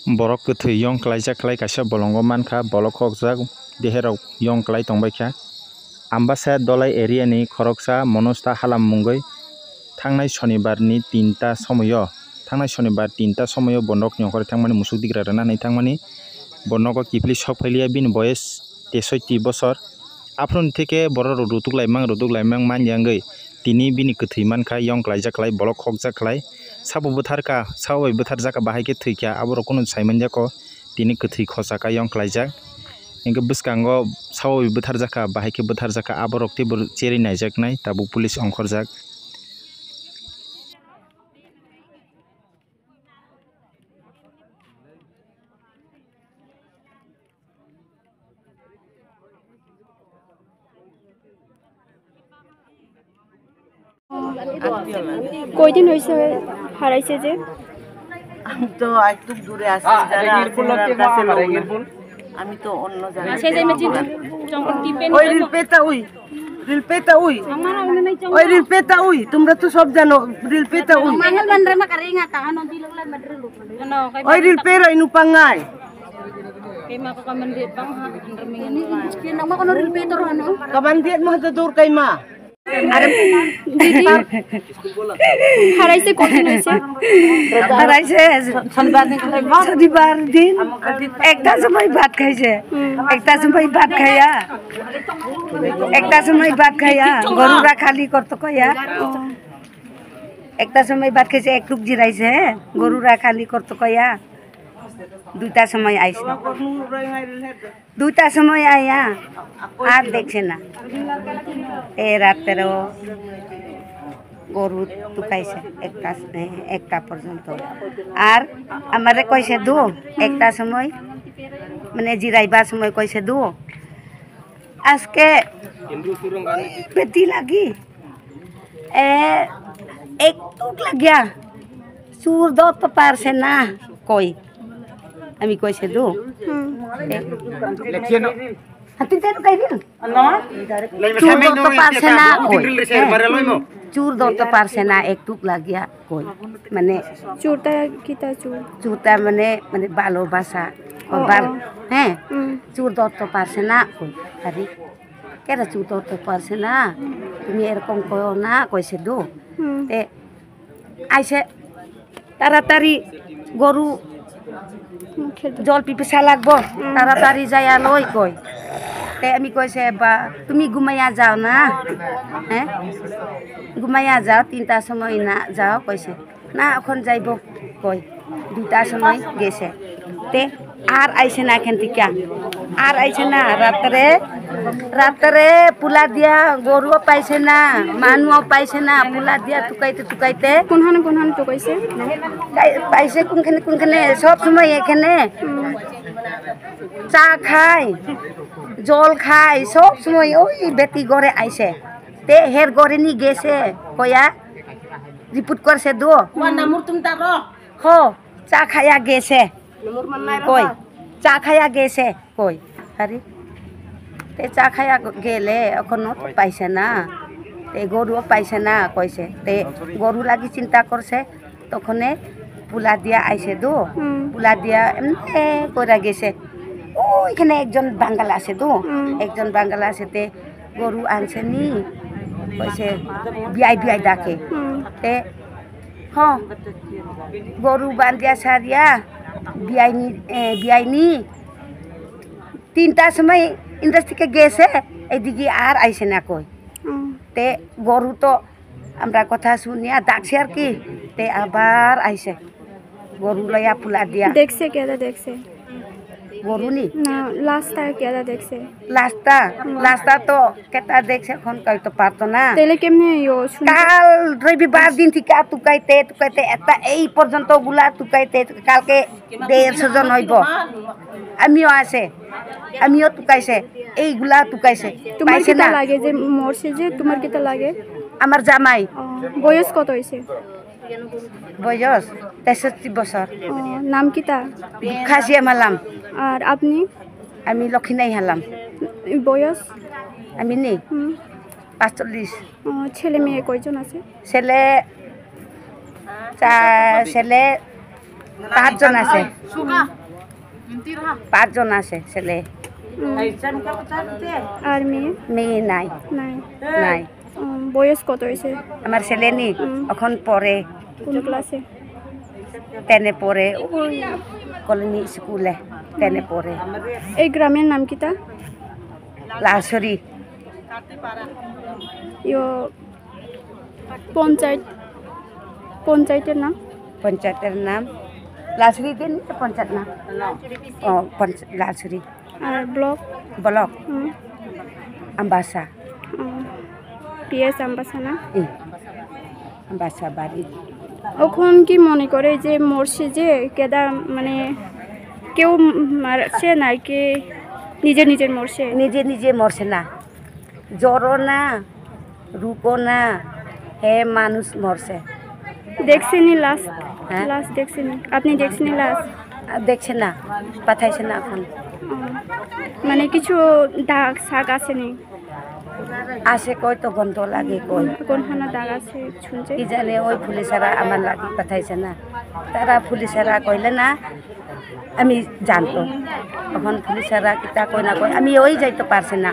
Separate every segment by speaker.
Speaker 1: borok kwthwi yong klaijak khlai kaisa bolongo mankha bolok khokjak deherok yong klai tongbaikha ambasa dolai area ni khoroksa monosta halam mungoi thangnai shonibar ni 3ta somoyo thangnai shonibar 3ta somoyo bondok nyongkore thangmani musuk digra rana nei thangmani bondoko kipli sok phailia bin boyes 63 বছর afron থেকে বড় রুতুক লাইমাং manjangoi tini bini kwthwi mankha yong klaijak khlai bolok khokjak khlai sabo bwtharka sabai bwtharjaka bahai ke thwikya aboro kuno saimanjako tini kwthwi khosaka yong klaijak engke bwskango sabai bwtharjaka bahai ke bwtharjaka aborok tibur cheri naijaknai tabuk police ongkhorjak
Speaker 2: কয়দিন হয়েছে হারাইছে যে
Speaker 3: আমি তো একটু দূরে আছি যারা আমি তো অন্য জায়গায় ওই রিলপেতা উই তোমরা তো সব জানো রিলপেতা উই ওই রিলপেরা ইনু পাঙ্গাই kaman diet mah tutur kay ma
Speaker 2: হারাইছে কয়দিন হয়েছে
Speaker 4: হারাইছে শনিবার দিন একটা সময় ভাত খাইছে একটা সময় ভাত খাইয়া গরুরা খালি করতো কইয়া একটা সময় ভাত খাইছে একটু জিরাইছে গরুরা খালি করতো কইয়া দুইটা সময় আইছে দুইটা সময় আইয়া আর দেখছে না এ রাতেরও গরু টুকাইছে একটা পর্যন্ত আর আমারে কইছে দু একটা সময় মানে জিরাইবার সময় কইছে দু আজকে পেটি লাগি একটু লাগিয়া চুর দত পারছে না কই আমি কইছে দু চুর ধরতে পারছে না একটু লাগিয়া কই মানে চুরটা মানে মানে ভালোবাসা হ্যাঁ চুর ধরতে পারছে না কই আরে কেরা চুর ধরতে পারছে না তুমি এরকম কয়ো না কইছে দু আইসে তাড়াতাড়ি গরু জল পিপিসা লাগবো তাড়াতাড়ি যাইয়া লই কই তে আমি কইছে বা তুমি ঘুমাইয়া যাও না হ্যাঁ ঘুমাইয়া যাও 3টা সময় না যাও কইছে না এখন যাইব কই 2টা সময় গেছে তে আর আইছে না এখান থেকে আর আইছে না রাত্রে পুলা দিয়া গরুও পাইছে না মানুষও পাইছে না পুলা দিয়া টুকাইতে
Speaker 2: কোনখানে টুকাইছে
Speaker 4: পাইছে কোনখানে সব সময় এখানে চা খায় জল খায় সব সময় ওই বেটি ঘরে আইছে তে হের ঘরে নি গেছে কয়া রিপোর্ট করছে দো হ চা খায়া গেছে কই চা খায়া গেছে কই আরে তে চা খায়া গেলে এখনো পাইছে না তে গরুও পাইছে না কইছে তে গরু লাগি চিন্তা করছে তখনে পুলা দিয়া আইছে দো পুলা দিয়া এমনি কইরা গেছে ওইখানে একজন বাঙ্গাল আছে তো একজন বাঙ্গাল আছে তে গরু আনছে নি কইছে বিয়াই ডাকে তে হ গরু বান্ধিয়া সারিয়া বিয়াই নি 3টা সময় ইন্ডাস্ট্রিকে গেছে এইদিকে আর আইছে না কই তে গরু তো আমরা কথা শুনিয়া ডাকছে আর কি তে আবার আইছে গরু লইয়া ফুলা দিয়া
Speaker 2: দেখছে কেদা দেখছে
Speaker 4: গরু নি
Speaker 2: না লাস্টটা কেদা দেখছে
Speaker 4: লাস্টটা তো কেটা দেখছে এখন কইতে পারতো না
Speaker 2: তাহলে কেমনে
Speaker 4: কাল রবিবার দিন থেকে টুকাইতে এটা এই পর্যন্ত গুলা টুকাইতে কালকে 150 জন হইব আমিও টুকাইছে এইগুলা টুকাইছে
Speaker 2: তোমার কিটা লাগে যে মরছে যে তোমার কিটা লাগে
Speaker 4: আমার জামাই
Speaker 2: বয়স কত হইছে
Speaker 4: বয়স 63 বছর
Speaker 2: নাম কিটা
Speaker 4: খাসিয়া মালাম
Speaker 2: আর আপনি
Speaker 4: আমি লক্ষিনাই হালাম
Speaker 2: বয়স
Speaker 4: আমি নি 45
Speaker 2: ছেলে মেয়ে কয়জন আছে
Speaker 4: ছেলে 5 জন আছে 5 জন আছে ছেলে
Speaker 2: আর মেয়ে
Speaker 4: মেয়ে নাই
Speaker 2: নাই
Speaker 4: নাই
Speaker 2: বয়স কত হয়েছে
Speaker 4: আমার ছেলে নি এখন পরে
Speaker 2: কোন ক্লাসে
Speaker 4: 10 পরে ওই কলোনি স্কুলে 10 পরে
Speaker 2: এই গ্রামের নাম কিতা
Speaker 4: লালসরি
Speaker 2: ইয়ো পঞ্চায়েতের নাম
Speaker 4: পঞ্চায়েতের নাম লালসরি দেন পঞ্চায়েত নাম ও লালসরি
Speaker 2: আর block
Speaker 4: block Ambassa
Speaker 2: PS Ambassa না
Speaker 4: আমবাসা বাড়ি
Speaker 2: এখন কি মনে করে যে মরছে যে কেদা মানে কেউ মারছে নাকি নিজের মরছে
Speaker 4: নিজে নিজে মরছে না জ্বরও না রূপও না হে মানুষ মরছে
Speaker 2: দেখছেনি লাশ
Speaker 4: হ্যাঁ?
Speaker 2: লাশ দেখছেনি আপনি দেখছেনি লাশ
Speaker 4: আর দেখছে না পাঠাইছে না এখন
Speaker 2: মানে কিছু দাগ শাক আসেনি
Speaker 4: আসে কই তো গন্ধ লাগে কই
Speaker 2: কোনখানে দাগ আছে শুনছে
Speaker 4: কি জানে ওই পুলিশেরা আমার লাগি পাঠাইছে না তারা পুলিশেরা কইলে না আমি জানতো এখন পুলিশেরা কিতা কই না কই আমি ওই যাইতে পারছি না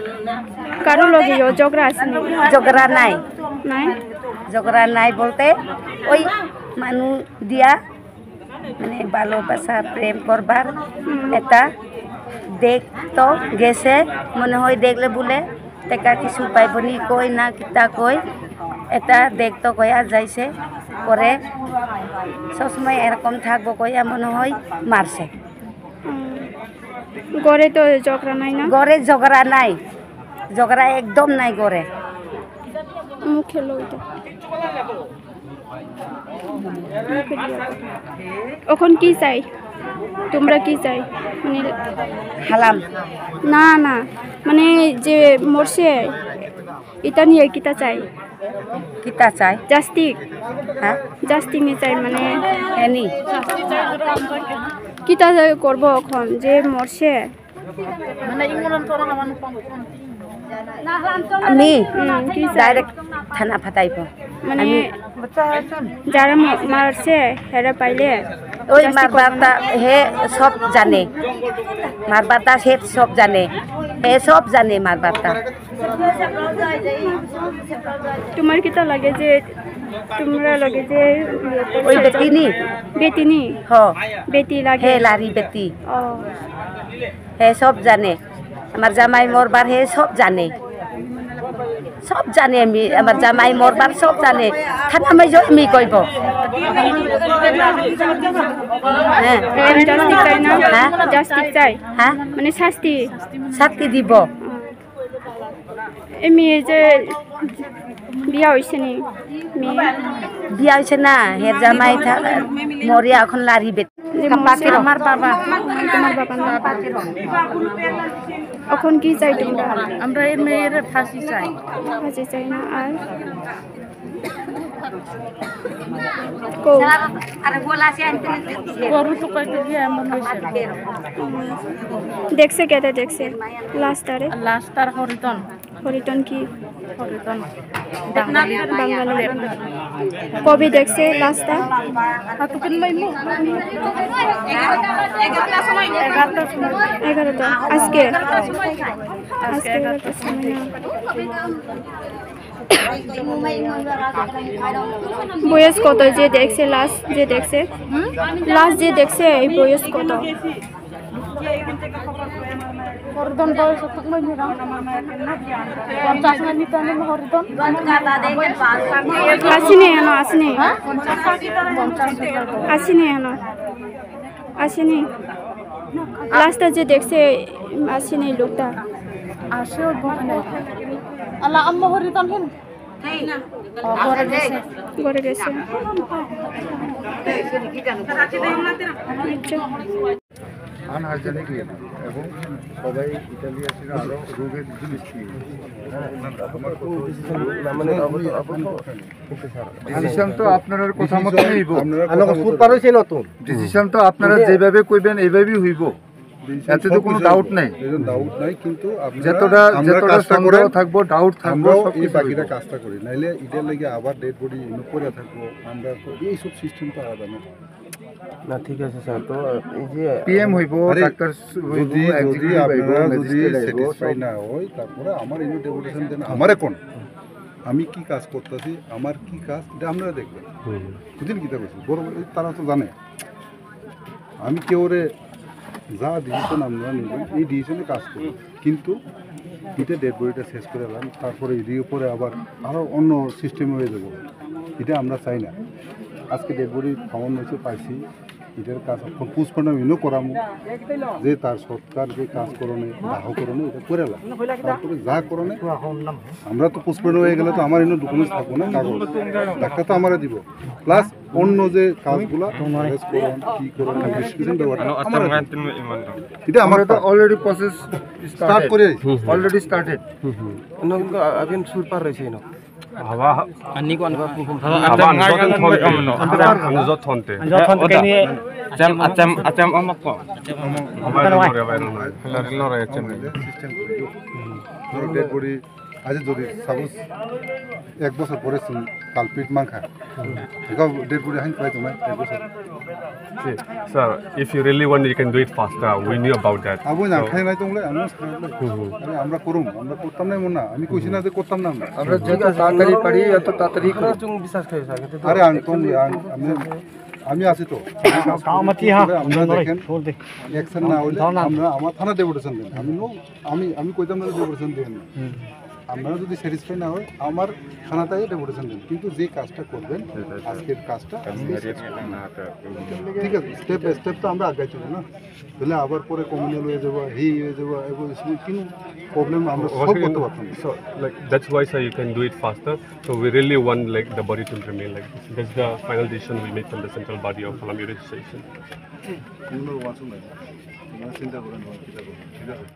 Speaker 2: কারো লগে ঝগড়া আসেনি
Speaker 4: ঝগড়া নাই
Speaker 2: নাই
Speaker 4: ঝগড়া নাই বলতে ওই মানুষ দিয়া মানে ভালোবাসা প্রেম করবার এটা দেখতো গেছে মনে হয় দেখলে বলে টেকা কিছু পাইবনি কই না কিতা কই এটা দেখতো কয়া যাইছে পরে সবসময় এরকম থাকবো কয়া মনে হয় মারছে
Speaker 2: গড়ে তো ঝগড়া নাই না
Speaker 4: ঘরে ঝগড়া নাই ঝগড়া একদম নাই ঘরে
Speaker 2: মুখে লইটা এখন কি চাই তোমরা কি চাই মানে
Speaker 4: হালাম
Speaker 2: না না মানে যে মরছে এটা নিয়ে কিতা চাই
Speaker 4: কিতা চাই
Speaker 2: জাস্তি
Speaker 4: হ্যাঁ
Speaker 2: জাস্তি নি চাই মানে
Speaker 4: এনি
Speaker 2: কিতা করব এখন যে মরছে
Speaker 4: আমি
Speaker 2: কি চাই
Speaker 4: ডাইরেক্ট থানা ফাটাইব
Speaker 2: মানে যারা মারছে হেরা পাইলে
Speaker 4: ওই মারবারটা হে সব জানে মারবারটা হে সব জানে হে সব জানে মারবারটা
Speaker 2: তোমার কিতা লাগে যে তোমরা লাগে যে
Speaker 4: ওই বেটিনি
Speaker 2: বেটিনি
Speaker 4: হ
Speaker 2: বেটি লাগে
Speaker 4: হে লারি বেটি
Speaker 2: ও
Speaker 4: হে সব জানে আমার জামাই মরবার হে সব জানে আমি আমার জামাই মরবার সব জানে থানা মাই আমি কইব হ্যাঁ
Speaker 2: জাস্তি চাই না
Speaker 4: হ্যাঁ?
Speaker 2: জাস্তি চাই
Speaker 4: হ্যাঁ
Speaker 2: মানে শাস্তি
Speaker 4: শাস্তি দিব
Speaker 2: এই মেয়ে যে বিয়া হয়েছে নি মেয়ে
Speaker 4: বিয়া হয়েছে না হে জামাই মরিয়া এখন লারি বেটি
Speaker 2: যে মরছে,
Speaker 4: আমার বাবা
Speaker 2: তোমার বাবা না এখন কি চাই তোমরা
Speaker 3: আমরা এই মেয়ের ফাঁসি চাই
Speaker 2: ফাঁসি চাই না আর কো
Speaker 3: গরু তো কইতে গিয়ে এমন হয়েছে
Speaker 2: দেখছে কেটে দেখছে লাস্টারে
Speaker 3: লাস্ট তার হরিতন
Speaker 2: হরিটন কি
Speaker 3: হরিতন
Speaker 2: বাঙালি কবে দেখছে লাস্টটা
Speaker 3: হাতুকিন মাইমু 11টার সময়
Speaker 2: 11টা আজকে 11টার সময় না। বয়স কত যে দেখছে লাস্ট যে দেখছে যে দেখছে এই বয়স কত
Speaker 3: হরিতন বয়স কত মাইমু 50 না নিতানে হরিতন
Speaker 2: আসেনি এনো আসেনি আসেনি এনো আসেনি লাস্টটা যে দেখছে আসেনি লোকটা
Speaker 3: আসে ওই বনে আল্লাহ আম্মা হরিতন হেন ঘরে গেছে
Speaker 2: ঘরে গেছে
Speaker 5: আনহাইজেনিক এবং সবাই ইতালি আসলে আরো রোগের দৃষ্টি ডিসিশন তো আপনার কথা মতো হইব ডিসিশন তো আপনারা যেভাবে কইবেন এইভাবেই হইব এতে তো কোনো ডাউট নাই
Speaker 6: কিন্তু
Speaker 5: যতটা সন্দেহ থাকবো ডাউট থাকবো
Speaker 6: এই বাকিটা কাজটা করি নাইলে ইটার লাগে আবার ডেড বডি পড়ে থাকবো আমরা তো এইসব সিস্টেম তো আলাদা না
Speaker 7: না ঠিক আছে স্যার তো এই যে
Speaker 5: পিএম হইব
Speaker 6: আরে,
Speaker 5: ডাক্তার
Speaker 6: যদি যদি আপনারা যদি স্যাটিসফাই না হয় তারপরে আমার ইউনিট ডেপুটেশন দেন আমারে কোন আমি কি কাজ করতেছি আমার কি কাজ এটা আপনারা দেখবেন বুঝলেন কি বলছি বড় তারা তো জানে আমি কেউরে যা ডিসিশন আপনারা নেবেন এই ডিসিশনে কাজ করুন কিন্তু এটা ডেড বডিটা শেষ করে এলাম তারপরে এদিকে পরে আবার আরও অন্য সিস্টেমে হয়ে যাবো এটা আমরা চাই না আজকে ডেড বডি খাওয়ানো হয়েছে পাইছি এটার কাজ এখন পুষ্পর্ণমিনও করামো যে তার সরকার যে কাজ করণে দাহ করণে এটা করে এলাম তারপরে যা করণে আমরা তো পুষ্পর্ণ হয়ে গেলে তো আমার এনে ডকুমেন্টস থাকবো না কাগজ ডাক্তার তো আমারে দিব প্লাস অন্য যে কাজগুলা arrest করণ, কি করণ ইনভেস্টিগেশন ব্যাপারটা আমারে দিব। এটা আমরা তো
Speaker 5: অলরেডি প্রসেস
Speaker 6: স্টার্ট করে
Speaker 5: অলরেডি স্টার্টেড
Speaker 7: অন্য কিন্তু আবিন সুর পার রয়েছে না
Speaker 6: ডেড বডি আজ যদি সাপোজ 1 বছর পরে কালপিট মাংখা ডেড বডি হাইন পাই তোমায় 1 বছর
Speaker 8: See, sir, if you really want, you can do it faster. We knew about that.
Speaker 6: Abu না খাই নাই তোমরা আমি আরে আমরা করুম আমরা করতাম না মন না আমি কইছি না যে করতাম না
Speaker 5: আমরা যত তাড়াতাড়ি পারি তত তাড়াতাড়ি
Speaker 7: আপনারা চুং বিশ্বাস করে স্যার কিন্তু
Speaker 6: আরে আমি আছি তো আমরা দেখেন অ্যাকশন না হইলে আমরা আমার থানা ডেপুটেশন দেন আমি কইতাম না ডেপুটেশন দেন আপনারা যদি স্যাটিসফাই না হয় আমার থানাটাই ডেপুটেশন দেন কিন্তু যে কাজটা করবেন আজকের কাজটা ঠিক আছে স্টেপ বাই স্টেপ তো আমরা আগাই চলবো না তাহলে আবার পরে কমিউনাল হয়ে যাবো হয়ে যাবো এবং কিন্তু প্রবলেম আমরা সলভ করতে পারতাম না
Speaker 8: So, like that's why, sir, you can do it faster. So we really want like the body to remain like this. That's the final decision we made from the central body of Palam Station.
Speaker 6: Communal ones না তোমরা চিন্তা করেন ঠিক আছে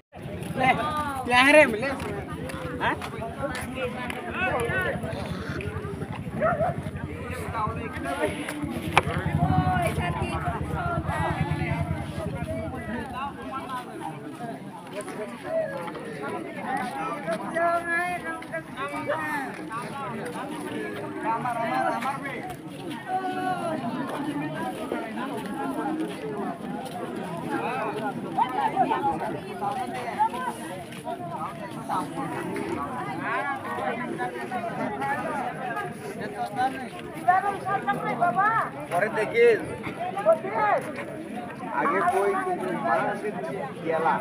Speaker 5: পরে দেখিস আগে কই গেলা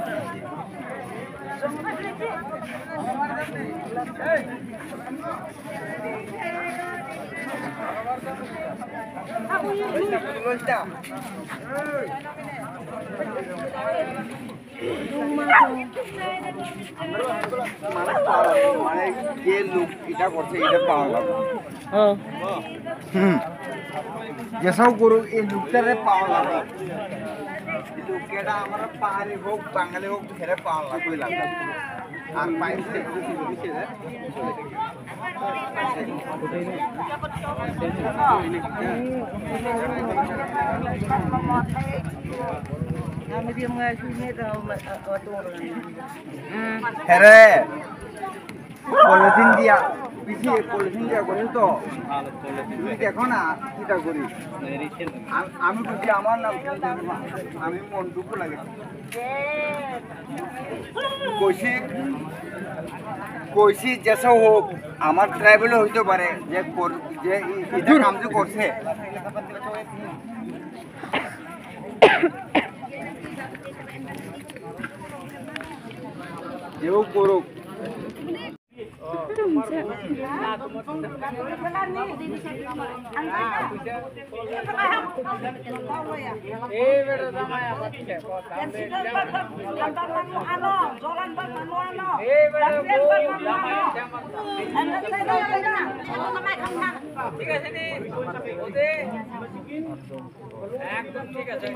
Speaker 5: মানে যে লোক এটা করছে এটা পাওয়া যাবে যেসব করু এই লোকটারে পাওয়া যাবে লোকেরা আমরা পাহাড়ি হোক বাঙালি হোক ফেরে পাওয়া লাগবে আর পাইছে হ্যাঁ পলিথিন দিয়া পিছিয়ে পলিথিন দিয়া করি তো তুমি দেখো না কিটা করি আমি বুঝি আমার নাম আমি মন দুঃখ লাগে কইছি যেসব হোক আমার ট্রাইবেলও হইতে পারে যে এটা কাম যে করছে যেও করুক
Speaker 9: ঠিক আছে